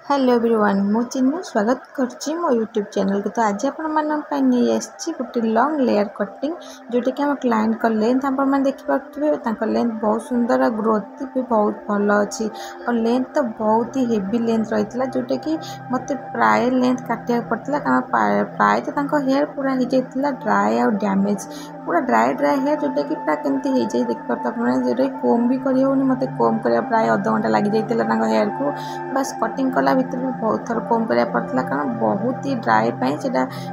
Hello everyone मु चिन्मय स्वागत करछि मो यूट्यूब चैनल के। तो आज नहीं गोटे लॉन्ग लेयर कटिंग जोटा कि आम क्लाइंट का लेंथ आप देखिए लेंथ बहुत सुंदर और ग्रोथ भी बहुत भल अच्छी और लेंथ तो बहुत ही हेवी लेंथ रही है जोटा कि मत प्राय लेंथ काटिया पड़ता कारण प्राय तो हेयर पूरा हो जाता ड्राए और डैमेज पूरा ड्राए हेयर जोटा कि पूरा केमती हो जाए देखिए जोटा कोम भी करनी मत कोम कर प्राय अध घंटा लग जाता हेयर को बस कटिंग कला भीतर भी बहुत थर कोम करा पड़ता कारण बहुत ही ड्राए से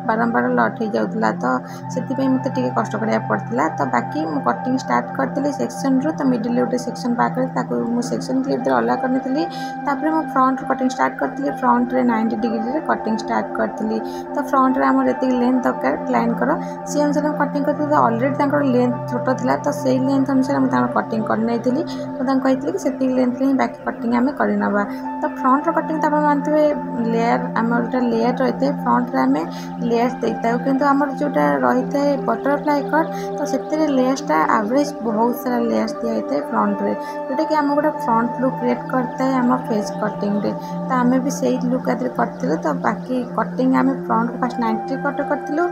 बारंबार लट हो जाता तो से मत कष्ट करा पड़ता। तो बाकी मुझे कटिंग स्टार्ट करी सेक्शन रू तो मिडिल गोटे सेक्शन बाहर सेक्शन क्लिप अलग करनी मुझे फ्रंट कटिंग स्टार्ट करी फ्रंट रे 90 डिग्री कटिंग स्टार्ट करी। तो फ्रंट रे आम जी लेंथ दरकार क्लाइंट कर सी अनुसार कटिंग करती अलरेडी लेंथ छोट था तो से लेंथ अनुसार मुझे कटिंग करनी मुझे कि से लेंथ ही बाकी कटिंग आम करना। तो फ्रंट कटिंग तो आप मानते लेयर आम जो लेयर रही है फ्रंट आम लेयर्स देता है कि आम जोटा रही है बटरफ्लाई कट तो से लेयर्सटा एवरेज बहुत सारा लेयर्स दिया होता है फ्रंट रे जोटा कि आम गोटे फ्रंट लुक क्रिएट करता है आम फेस कटिंग रे। तो आम भी से लुक आदि करते तो बाकी कटिंग आम फ्रंट को फास्ट 90 कट करूँ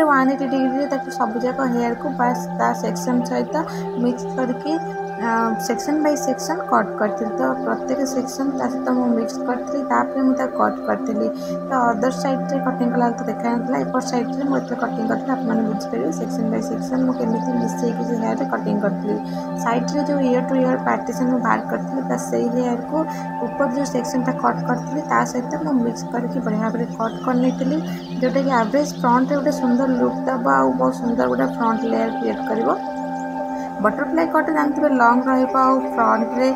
180 डिग्री सब जाक हेयर को बस सेक्शन सहित मिक्स करके सेक्शन बाय सेक्शन कट करती। तो प्रत्येक सेक्शन सहित मुझे मिक्स करी मुझे कट करी। तो अदर साइड रे कटिंग कला तो देखा ना एपट साइड रे मुझे कटिंग करी आप बुझीपारे सेक्शन बाय सेक्शन मुझे मिसई कि हेयर रे कटिंग करी साइड रे जो ईयर टू ईयर पार्टीशन में बाहर करी बस से हेयर को ऊपर जो सेक्शन कट करी सहित मुझे मिक्स करके बढ़िया भाव कट कर नहीं जोटा कि एवरेज फ्रंट रे गोटे सुंदर लुक दबा और बहुत सुंदर गोटे फ्रंट लेयर क्रिएट कर। बटरफ्लाई कट जानते लंग रंट रे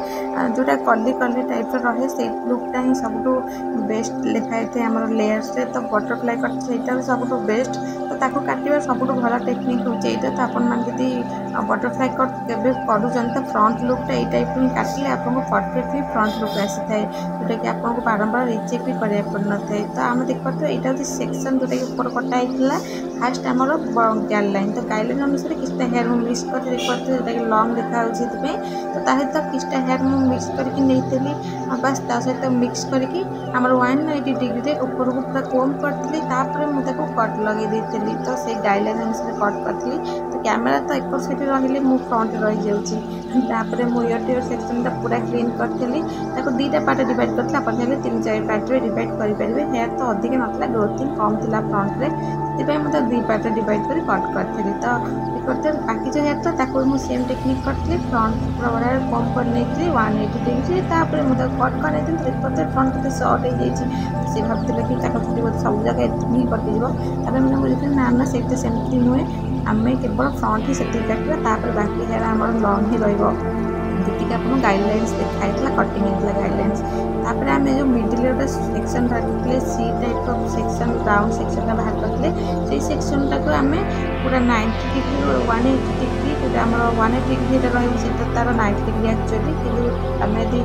जोटा कली कली टाइप रहे से लुकटा ही सब बेस्ट लिखाई थे आम लेयर्स रे। तो बटरफ्लाई कट से सब बेस्ट तो ताको काटिबार सब भल टेक्निक होचे तो आपन मान जदी बटरफ्लाई कट केबे करूछन तो फ्रंट लुकटा ये टाइप में काटिले आपको परफेक्टली फ्रंट लुक आसी थाए जोटा कि आपको बारंबार रिचेक भी करिया पड़न थाए। तो आम देख पाते यहाँ हूँ सेक्शन जोटा कि ऊपर कटा होता फास्ट आमर गाइडलाइन तो गाइडलाइन अनुसार किसी हेयर मुझे मिक्स कर देख पाते जोटा कि लंग देखा तो सहित किसी हेयर मुझे मिक्स करके नहीं बस सहित मिक्स करके आमर 180 डिग्री ऊपर को पूरा कोम करी मुझे कट लगे देती तो से गाइडलाइन अनुसार कट करी। तो कैमेरा तो एक साइड रही मु फ्रंट रही जाऊँगी मुझे ईयर टू ईयर सेक्शन पूरा क्लीन करी दुईटा पार्ट डिवाइड करते आप 3-4 पार्ट में डिवाइड करेंगे हेयर तो अधिक नाला ग्रोथिंग कम था फ्रंट में मुझे 2 पार्ट डिवाइड कर कट करी। तो करते बाकी जो हेयर था मुझे सेम टेक्निक करी फ्रंट पूरा बढ़िया कम कर नहीं 180 डिग्री मुझे कट कर करते फ्रंट के सर्ट हो जाए सी भावते कि सब जगह ही कटिज मैंने बुझे ना से सेमती नुहे आम केवल फ्रंट ही से काटा बाकी हेयर आम लंग ही रही आप गाइडलाइंस देखाई कटिंग होता गाइडलाइंस आम जो मिडिल गोटे सेक्शन रखते C type of section round section बाहर करते से सेक्शन टाक आम पूरा 90 डिग्री 180 डिग्री जो आम 180 डिग्री रही तार 90 डिग्री एक्चुअली कि आम यदि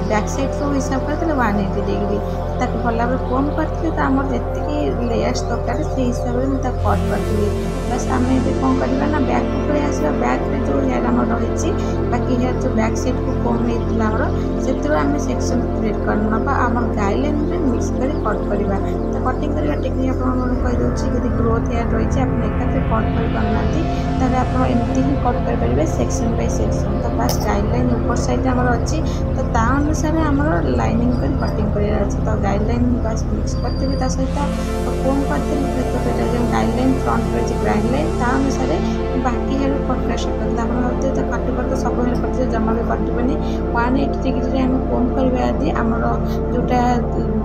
बैक साइड सब हिसाब करते 180 डिग्री ताकि भल भाव कम करते तो आम जी लेयर्स दरकार से हिसाब से मुझे कट करी। बस आम कौन करवा ना बैक को आसवा बैक में जो हेयर आम रही बाकी हेयर जो बैक साइड को कम होता से आम सेक्शन क्रिएट करना आम गाइडलाइन में मिक्स कर कट करवा। तो कटिंग करवा टेक्निक आपदे यदि ग्रोथ हेयर रही है आप एकाथरे कट करना आप एमती ही कट करेंगे सेक्शन बाय सेक्शन। तो बस गाइडलाइन ऊपर साइड आम अच्छी तो अनुसार आम लाइनिंग कर कटिंग कर तो गाइडलाइन बस मिक्स करते सहित कौन करते जो गाइडलाइन फ्रंट रही गाइडलाइन अनुसार बाकी हेयर कट सकते आप भावते तो काटू तो सब हेयर कटे जमा भी कटोनी 180 डिग्री आम कम करवा आदि आमर जोटा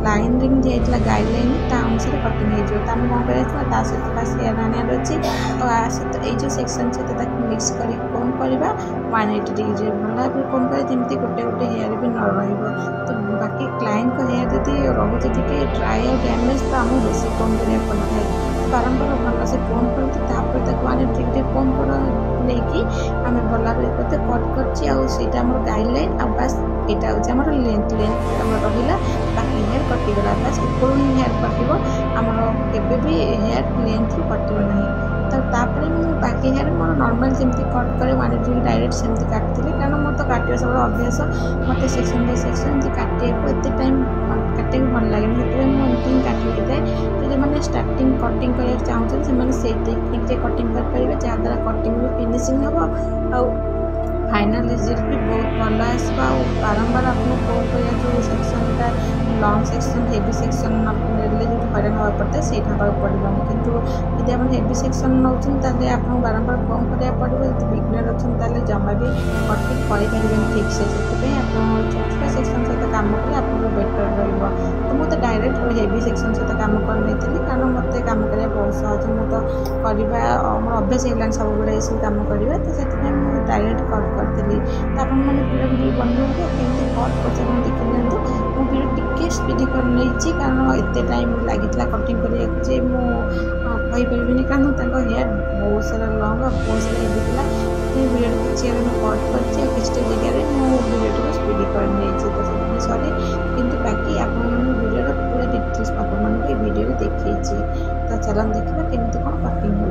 लाइन रिंग दिया गाइडलाइन अनुसार कटिंग हो तो आम कौन कर सहित बास हेयर आने अच्छी तो ये जो सेक्शन सहित मिक्स कर कम करवा 180 डिग्री भल भाव कम कर जमी गोटे गोटे हेयर भी न रही। तो बाकी क्लाइंट को हेयर जब रोचे ड्राए और डैमेज तो आमको बेस कम करा पड़ता है बारंबार भल से कम करते 180 डिग्री कम कर नहीं आम भल भाव करते कट कर गाइडलाइन आ बस यहाँ हूँ लेंथ रहा बाकी हेयर कटिगला बस ऊपर ही हेयर कटो आमर के हेयर लेंथ कटो ना। तो बाकी हेयर मोर नॉर्मल जमी कट करे 180 डिग्री डायरेक्ट सेमती काटती कारण मोर तो काटिया सब अभ्यास मत सेक्शन बाय सेक्शन काटिया को एत टाइम काटे होता है। तो जो मैंने स्टार्टिंग कटिंग करने चाहते से टेक्निक कटिंग करेंगे जहाँद्वारा कटिंग भी फिनिशिंग हम आ फाइनल रिजल्ट भी बहुत भल आसो। बारंबार आपको कौन कर जो सेक्शनटा लंग सेक्शन हेवी सेक्शन ने जो हईराण हाँ पड़ता है सही हाँ पड़ोनी कितु यदि आप हेवी सेक्शन नौ आपको बारंबार कौन कराया पड़ो यदि बिगनर अच्छा जमा भी कटिंग करें ठीक से आप छोट छोट सेक्शन सहित काम करें आपको बेटर रहा। तो मुझे डायरेक्ट हेवी सेक्शन सहित काम कर कारण मत काम करा बहुत सहज मुझे करवा मोर अभ्यास होगा सब बड़े सब काम करवा। तो से डायरेक्ट कट करी तो आप पूरा वीडियो बनवाते केमती कट कर देखी दिखाँ मो वीडियो टी स्पीड कर नहीं कारण एत टाइम लगी कटिंग करने मुझे कारण हेयर बहुत सारा लंग बहुत सारा हेवी थी वीडियो किसी कट कर किसी जगह मुझे स्पीड कर नहीं तो सरी किंतु बाकी आप वीडियो पूरा डिटेल्स आपको वीडियो देखी। तो चलन देखा केमती कौन कटिंग हो।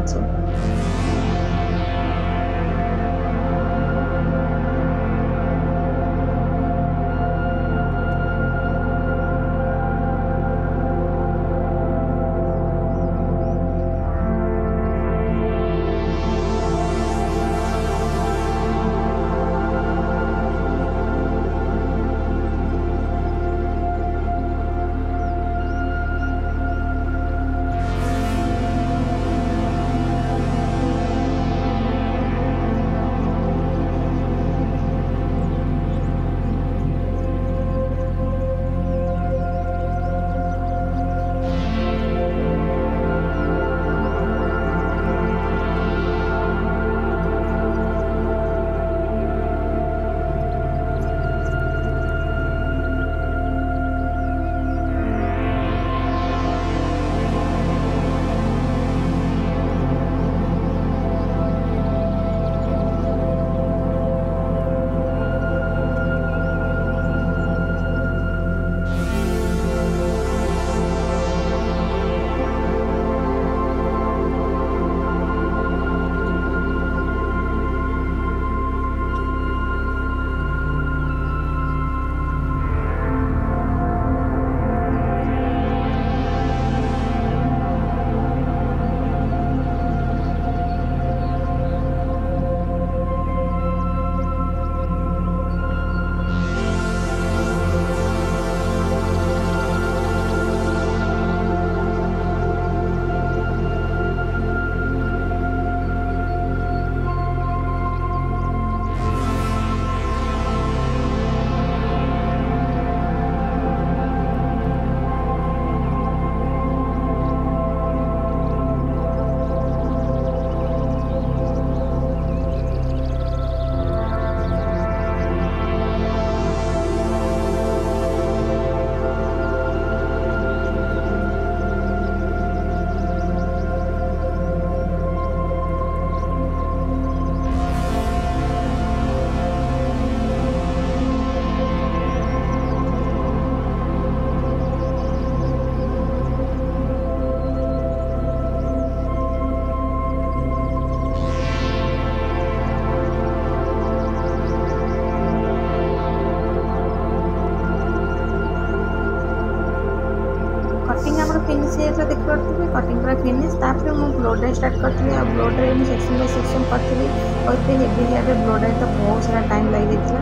फिनिश हो देखिए कटिंग पूरा फिनिश तापर मुझे ब्लो ड्राई स्टार्ट करी और ब्लो ड्राई मुझे सेक्शन बाय सेक्शन करी और ये हेवी हेयर ब्लो ड्राई तो बहुत सारा टाइम लगी से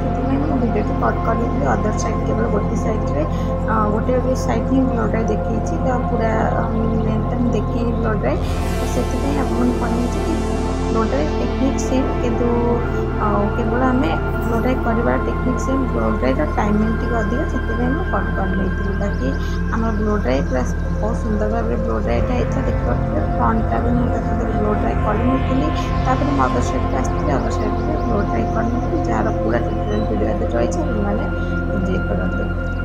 वीडियो कट कर अदर साइड केवल गोटे सैड्रे गोटे सैड ही ब्लो ड्राई देखी तो पूरा लेंथ देखी ब्लो ड्राई तो से ब्लो ड्राई टेक्निक सेम किंतु केवल आम ब्लो ड्राई कर technique same blow dry timing T अधिक से कट कर नहीं बाकी आम ब्लो ड्राई पूरा बहुत सुंदर भाव ब्लो ड्राईटा होता देखिए फ्रंटा भी मुझे ब्लो ड्राई कर अदर साइड आसती अदर साइड ब्लो ड्राई कर जार पूरा ट्यूटोरियल वीडियो रही मैंने एंजॉय करते।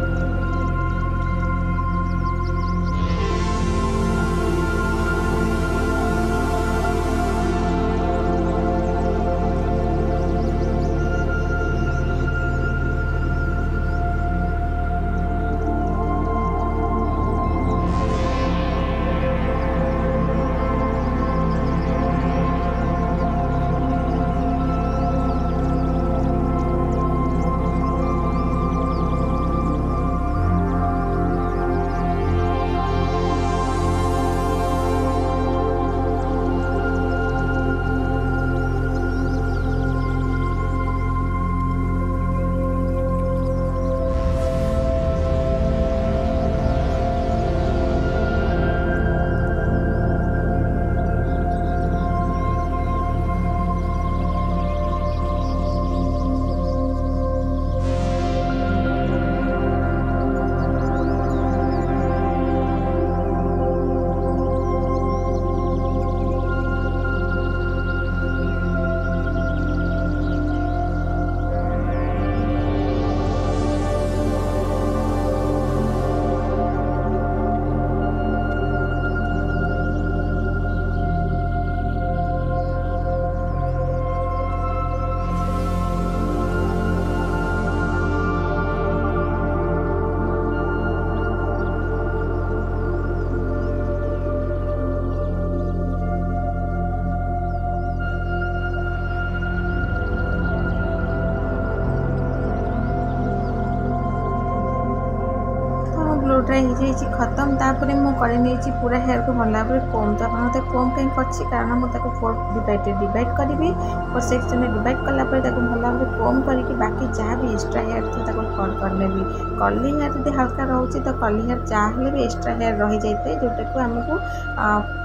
ब्लो ड्राई हो खत्म। तापर मुझे नहीं पूरा हेयर को भल भाव कोम। तो आप कोम कहीं कर कारण मुझे 4 डिवाइड करी 4 सेक्शन में डिवाइड कलापर भल भाव कोम करके बाकी जहाँ भी एक्सट्रा हेयर थी कट करनेबी। कर्ली हेयर यदि हल्का रोचे तो कर्ली हेयर जहाँ भी एक्सट्रा हेयर रही जाए जोटा को आमको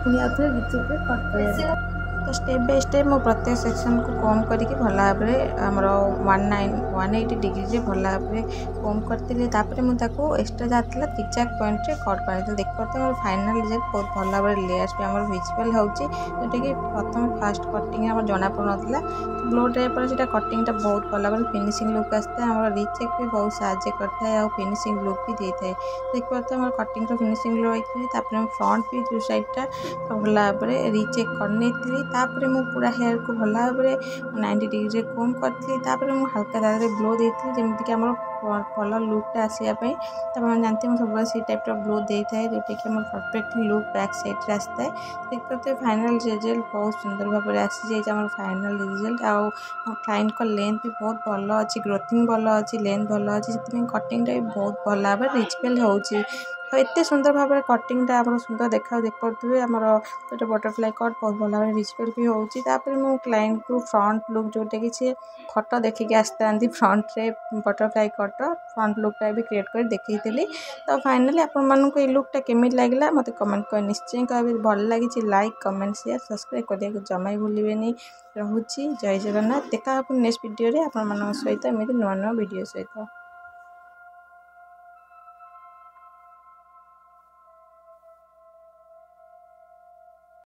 पुणी आउे रिचुअल कट कर। तो स्टेप बाय स्टेप मो प्रत्येक सेक्शन को कम करके भल भाव आमर 180 डिग्री भल भाव कम करी मुझे एक्सट्रा जहाँ था तिचाक पॉइंट रे कट कर देख पाते मोर फाइनल रिजल्ट बहुत भल भाव लेयर्स भी आम विजिबल होटा कि प्रथम फास्ट कटिंग आम जना पड़ा ब्लो ड्राई पर से कटिंगटा बहुत भल भाव फिनिशिंग लुक आसता है। आम रिचेक भी बहुत साहय करता है और फिनिशिंग लुक भी देता है। देख पाते मोर कटिंग फिनिशिंग लुक फ्रंट भी जो साइडटा भल भाव रिचेक कर मु पूरा हेयर को भल भाव 90 डिग्री कम करी हल्का दादा ब्लो देती जमीक आम कलर लुकटा आसापी। तो आप जानते हैं सब से टाइप ब्लो देता है जोटा कि आम परफेक्ट लुक बैक साइड आसता है। देख पाते फाइनल रिजल्ट बहुत सुंदर भाव आसी जाए फाइनल रिजल्ट। आउ क्लाइंट को लेंथ भी बहुत भल अच्छी ग्रोथिंग भल अच्छी लेंथ भल अच्छी से कटिंगटा भी बहुत भल भाव रिचुअल होची। तो एत सुंदर भाव कटिंगटा आम सुंदर देखा देख पारे आमर जो बटरफ्लाई कट बहुत भल भाव रिचुअल भी होपर मु क्लाइंट को फ्रंट लुक जोटा कि सी फटो देखिए आसता फ्रंट रे बटरफ्लाई कट फ्रंट लुकटा भी क्रिएट कर देखी। तो फाइनाली आपण ये लुकटा केमी लगे मत कमेंट कर निश्चय कह भल लगी लाइक कमेंट शेयर सब्सक्राइब करने जमा भूलें। रोची जय जगन्नाथ। देखा नेक्स्ट वीडियो रे आपण सहित एमती नुआ नुआ वीडियो सहित।